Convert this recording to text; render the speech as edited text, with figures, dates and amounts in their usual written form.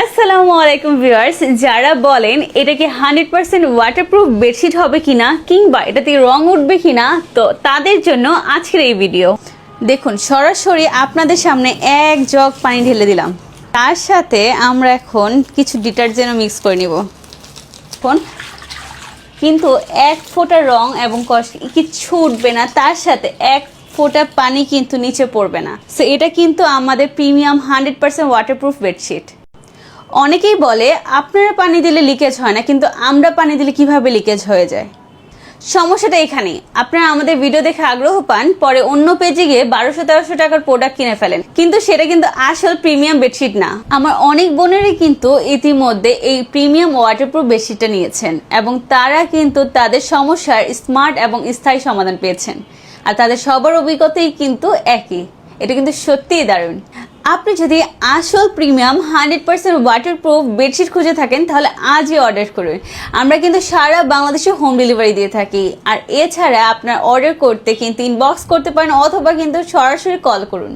আসসালামু আলাইকুম ভিউয়ার্স, যারা বলেন এটা কি 100% ওয়াটারপ্রুফ বেডশিট হবে কিনা কিংবা এটাতে রং উঠবে কিনা, তো তাদের জন্য আজকের এই ভিডিও। দেখুন, সরাসরি আপনাদের সামনে এক জগ পানি ঢেলে দিলাম, তার সাথে আমরা এখন কিছু ডিটারজেন্টও মিক্স করে নিব। এখন কিন্তু এক ফোঁটা রং এবং কিচ্ছু উঠবে না, তার সাথে এক ফোঁটা পানি কিন্তু নিচে পড়বে না। সো এটা কিন্তু আমাদের প্রিমিয়াম 100% ওয়াটারপ্রুফ বেডশিট। অনেকেই বলে আপনারা পানি দিলে লিকেজ হয় না, কিন্তু আমরা পানি দিলে কিভাবে লিকেজ হয়ে যায়। সমস্যাটা এখানেই, আপনারা আমাদের ভিডিও দেখে আগ্রহ পান, পরে অন্য পেজে গিয়ে 1200-1300 টাকার প্রোডাক্ট কিনে ফেলেন, কিন্তু সেটা কিন্তু আসল প্রিমিয়াম বেডশিট না। আমার অনেক বোনেরই কিন্তু ইতিমধ্যে এই প্রিমিয়াম ওয়াটারপ্রুফ বেডশিটটা নিয়েছেন এবং তারা কিন্তু তাদের সমস্যার স্মার্ট এবং স্থায়ী সমাধান পেয়েছেন, আর তাদের সবার অভিজ্ঞতাই কিন্তু একই। এটা কিন্তু সত্যিই দারুণ। আপনি যদি আসল প্রিমিয়াম 100% ওয়াটারপ্রুফ বেডশিট খুঁজে থাকেন, তাহলে আজই অর্ডার করুন। আমরা কিন্তু সারা বাংলাদেশে হোম ডেলিভারি দিয়ে থাকি, আর এছাড়া আপনার অর্ডার করতে কিন্তু ইনবক্স করতে পারেন অথবা কিন্তু সরাসরি কল করুন।